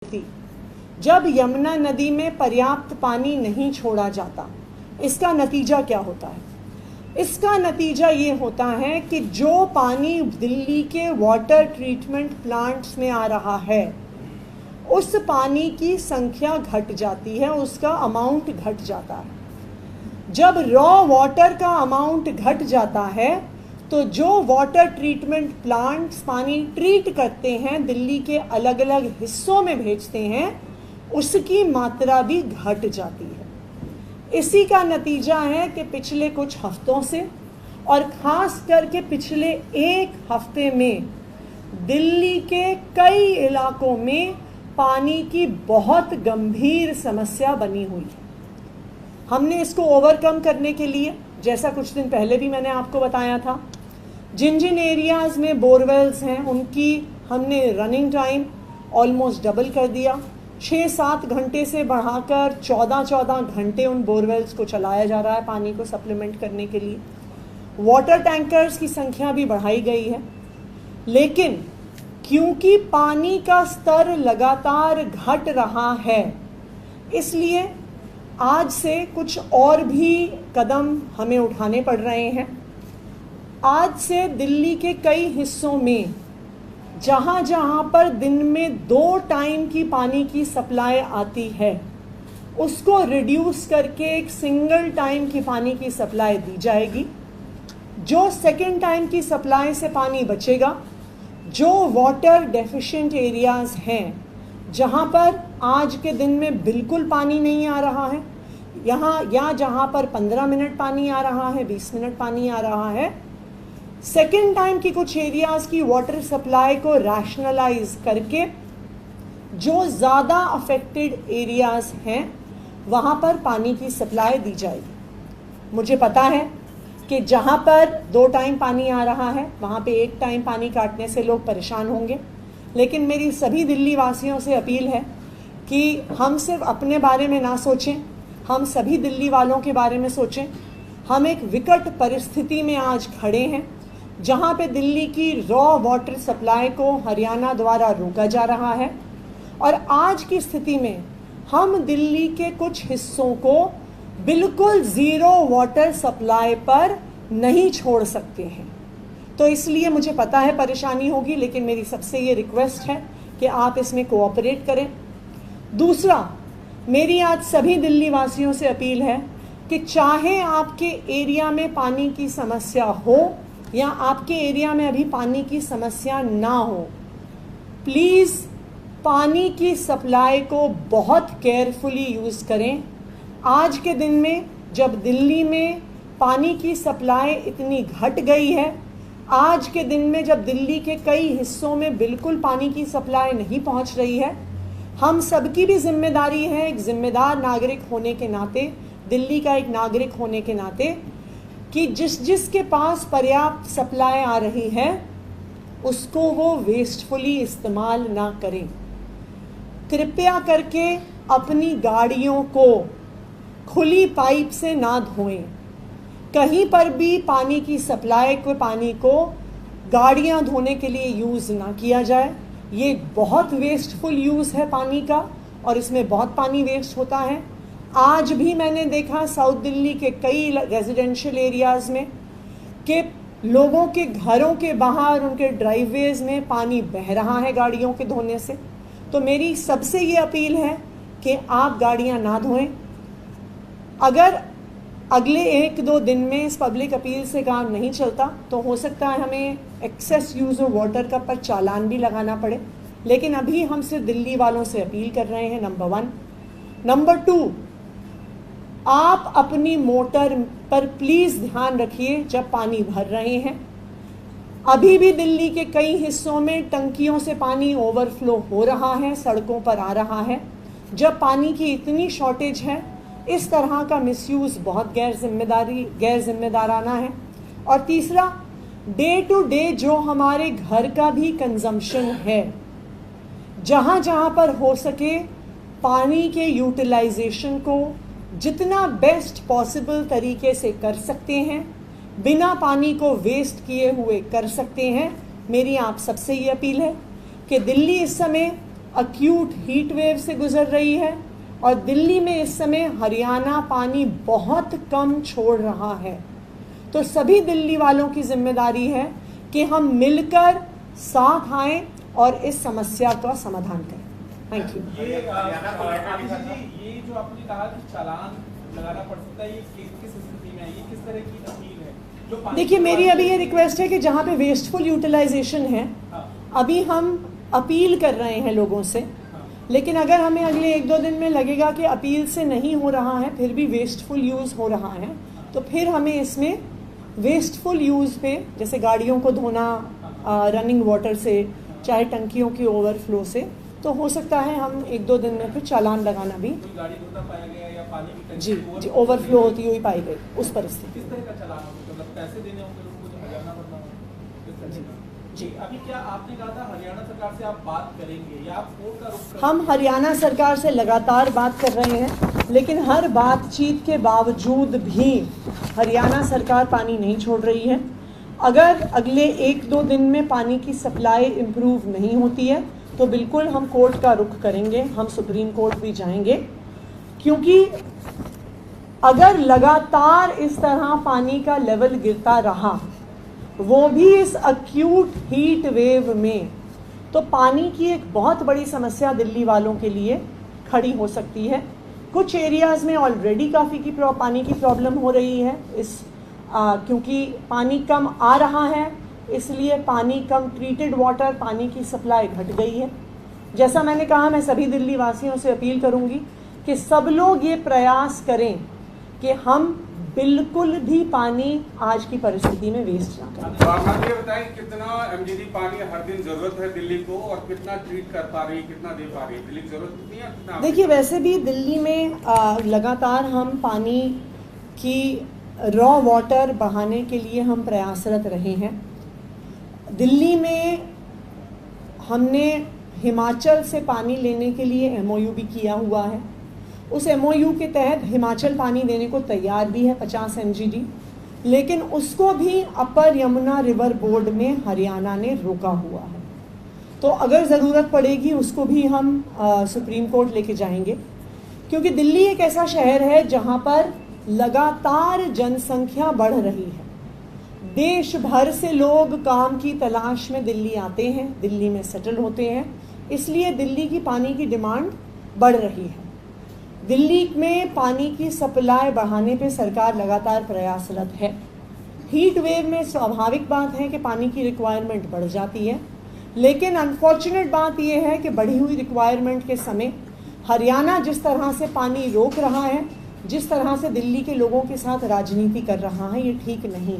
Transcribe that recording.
थी। जब यमुना नदी में पर्याप्त पानी नहीं छोड़ा जाता, इसका नतीजा क्या होता है? इसका नतीजा ये होता है कि जो पानी दिल्ली के वाटर ट्रीटमेंट प्लांट्स में आ रहा है, उस पानी की संख्या घट जाती है, उसका अमाउंट घट जाता है। जब रॉ वाटर का अमाउंट घट जाता है तो जो वाटर ट्रीटमेंट प्लांट्स पानी ट्रीट करते हैं, दिल्ली के अलग अलग हिस्सों में भेजते हैं, उसकी मात्रा भी घट जाती है। इसी का नतीजा है कि पिछले कुछ हफ्तों से और ख़ास करके पिछले एक हफ्ते में दिल्ली के कई इलाकों में पानी की बहुत गंभीर समस्या बनी हुई है। हमने इसको ओवरकम करने के लिए, जैसा कुछ दिन पहले भी मैंने आपको बताया था, जिन जिन एरियाज़ में बोरवेल्स हैं उनकी हमने रनिंग टाइम ऑलमोस्ट डबल कर दिया। 6-7 घंटे से बढ़ाकर 14-14 घंटे उन बोरवेल्स को चलाया जा रहा है पानी को सप्लीमेंट करने के लिए। वाटर टैंकर्स की संख्या भी बढ़ाई गई है। लेकिन क्योंकि पानी का स्तर लगातार घट रहा है, इसलिए आज से कुछ और भी कदम हमें उठाने पड़ रहे हैं। आज से दिल्ली के कई हिस्सों में जहाँ जहाँ पर दिन में 2 टाइम की पानी की सप्लाई आती है, उसको रिड्यूस करके एक सिंगल टाइम की पानी की सप्लाई दी जाएगी। जो सेकेंड टाइम की सप्लाई से पानी बचेगा, जो वाटर डेफिशिएंट एरियाज़ हैं, जहाँ पर आज के दिन में बिल्कुल पानी नहीं आ रहा है, या जहाँ पर 15 मिनट पानी आ रहा है, 20 मिनट पानी आ रहा है, सेकेंड टाइम की कुछ एरियाज़ की वाटर सप्लाई को रैशनलाइज करके जो ज़्यादा अफेक्टेड एरियाज़ हैं वहाँ पर पानी की सप्लाई दी जाएगी। मुझे पता है कि जहाँ पर 2 टाइम पानी आ रहा है वहाँ पे 1 टाइम पानी काटने से लोग परेशान होंगे, लेकिन मेरी सभी दिल्ली वासियों से अपील है कि हम सिर्फ अपने बारे में ना सोचें, हम सभी दिल्ली वालों के बारे में सोचें। हम एक विकट परिस्थिति में आज खड़े हैं जहाँ पे दिल्ली की रॉ वाटर सप्लाई को हरियाणा द्वारा रोका जा रहा है, और आज की स्थिति में हम दिल्ली के कुछ हिस्सों को बिल्कुल ज़ीरो वाटर सप्लाई पर नहीं छोड़ सकते हैं। तो इसलिए मुझे पता है परेशानी होगी, लेकिन मेरी सबसे ये रिक्वेस्ट है कि आप इसमें कोऑपरेट करें। दूसरा, मेरी आज सभी दिल्ली वासियों से अपील है कि चाहे आपके एरिया में पानी की समस्या हो या आपके एरिया में अभी पानी की समस्या ना हो, प्लीज़ पानी की सप्लाई को बहुत केयरफुली यूज़ करें। आज के दिन में जब दिल्ली में पानी की सप्लाई इतनी घट गई है, आज के दिन में जब दिल्ली के कई हिस्सों में बिल्कुल पानी की सप्लाई नहीं पहुंच रही है, हम सबकी भी जिम्मेदारी है, एक जिम्मेदार नागरिक होने के नाते, दिल्ली का एक नागरिक होने के नाते, कि जिसके पास पर्याप्त सप्लाई आ रही है उसको वो वेस्टफुली इस्तेमाल ना करें। कृपया करके अपनी गाड़ियों को खुली पाइप से ना धोएं। कहीं पर भी पानी की सप्लाई को, पानी को गाड़ियां धोने के लिए यूज़ ना किया जाए। ये बहुत वेस्टफुल यूज़ है पानी का और इसमें बहुत पानी वेस्ट होता है। आज भी मैंने देखा साउथ दिल्ली के कई रेजिडेंशियल एरियाज़ में कि लोगों के घरों के बाहर, उनके ड्राइववेज़ में पानी बह रहा है गाड़ियों के धोने से। तो मेरी सबसे ये अपील है कि आप गाड़ियां ना धोएं। अगर अगले 1-2 दिन में इस पब्लिक अपील से काम नहीं चलता तो हो सकता है हमें एक्सेस यूज़ ऑफ वाटर का पर चालान भी लगाना पड़े, लेकिन अभी हम सिर्फ दिल्ली वालों से अपील कर रहे हैं, नंबर 1। नंबर 2, आप अपनी मोटर पर प्लीज़ ध्यान रखिए जब पानी भर रहे हैं। अभी भी दिल्ली के कई हिस्सों में टंकियों से पानी ओवरफ्लो हो रहा है, सड़कों पर आ रहा है। जब पानी की इतनी शॉर्टेज है, इस तरह का मिसयूज़ बहुत गैर जिम्मेदाराना है। और तीसरा, डे टू डे जो हमारे घर का भी कंजम्पशन है, जहाँ जहाँ पर हो सके पानी के यूटिलाइजेशन को जितना बेस्ट पॉसिबल तरीके से कर सकते हैं, बिना पानी को वेस्ट किए हुए कर सकते हैं। मेरी आप सबसे ये अपील है कि दिल्ली इस समय अक्यूट हीट वेव से गुजर रही है और दिल्ली में इस समय हरियाणा पानी बहुत कम छोड़ रहा है। तो सभी दिल्ली वालों की जिम्मेदारी है कि हम मिलकर साथ आएं और इस समस्या का समाधान करें। Thank you. ये जो आपने कहा कि चालान लगाना पड़ सकता है, ये किस स्थिति में है, ये किस तरह की अपील है? जो देखिए, मेरी अभी ये रिक्वेस्ट है कि जहाँ पे वेस्टफुल यूटिलाइजेशन है, अभी हम अपील कर रहे हैं लोगों से, लेकिन अगर हमें अगले 1-2 दिन में लगेगा कि अपील से नहीं हो रहा है, फिर भी वेस्टफुल यूज़ हो रहा है, तो फिर हमें इसमें वेस्टफुल यूज़ पे, जैसे गाड़ियों को धोना रनिंग वाटर से, चाहे टंकियों की ओवरफ्लो से, तो हो सकता है हम 1-2 दिन में फिर चालान लगाना भी। कोई गाड़ी धोता पाया गया या पानी की टंकी जी ओवरफ्लो होती हुई पाई गई उस परिस्थिति। किस तरह का चालान होगा? मतलब पैसे देने होंगे लोगों को, जो हरियाणा भरना होगा, किस तरह का? जी, अभी क्या आपने कहा था हरियाणा सरकार से आप बात करेंगे या आप कोर्ट का रुख करेंगे? हम हरियाणा सरकार से लगातार बात कर रहे हैं, लेकिन हर बातचीत के बावजूद भी हरियाणा सरकार पानी नहीं छोड़ रही है। अगर अगले 1-2 दिन में पानी की सप्लाई इम्प्रूव नहीं होती है तो बिल्कुल हम कोर्ट का रुख करेंगे, हम सुप्रीम कोर्ट भी जाएंगे, क्योंकि अगर लगातार इस तरह पानी का लेवल गिरता रहा, वो भी इस अक्यूट हीट वेव में, तो पानी की एक बहुत बड़ी समस्या दिल्ली वालों के लिए खड़ी हो सकती है। कुछ एरियाज़ में ऑलरेडी काफ़ी पानी की प्रॉब्लम हो रही है, क्योंकि पानी कम आ रहा है, इसलिए पानी कम, ट्रीटेड वाटर पानी की सप्लाई घट गई है। जैसा मैंने कहा, मैं सभी दिल्ली वासियों से अपील करूंगी कि सब लोग ये प्रयास करें कि हम बिल्कुल भी पानी आज की परिस्थिति में वेस्ट ना करें। तो आप ये बताएं कितना एमजीडी पानी हर दिन जरूरत है दिल्ली को, और कितना ट्रीट कर पा रही है, कितना दे पा रही है दिल्ली की जरूरत कितनी है, कितना? देखिए, वैसे भी दिल्ली में लगातार हम पानी की रॉ वाटर बहाने के लिए हम प्रयासरत रहे हैं। दिल्ली में हमने हिमाचल से पानी लेने के लिए MOU भी किया हुआ है। उस MOU के तहत हिमाचल पानी देने को तैयार भी है 50 MGD, लेकिन उसको भी अपर यमुना रिवर बोर्ड में हरियाणा ने रोका हुआ है। तो अगर ज़रूरत पड़ेगी उसको भी हम सुप्रीम कोर्ट लेके जाएंगे, क्योंकि दिल्ली एक ऐसा शहर है जहाँ पर लगातार जनसंख्या बढ़ रही है। देश भर से लोग काम की तलाश में दिल्ली आते हैं, दिल्ली में सेटल होते हैं, इसलिए दिल्ली की पानी की डिमांड बढ़ रही है। दिल्ली में पानी की सप्लाई बढ़ाने पे सरकार लगातार प्रयासरत है। हीट वेव में स्वाभाविक बात है कि पानी की रिक्वायरमेंट बढ़ जाती है, लेकिन अनफॉर्चुनेट बात यह है कि बढ़ी हुई रिक्वायरमेंट के समय हरियाणा जिस तरह से पानी रोक रहा है, जिस तरह से दिल्ली के लोगों के साथ राजनीति कर रहा है, ये ठीक नहीं।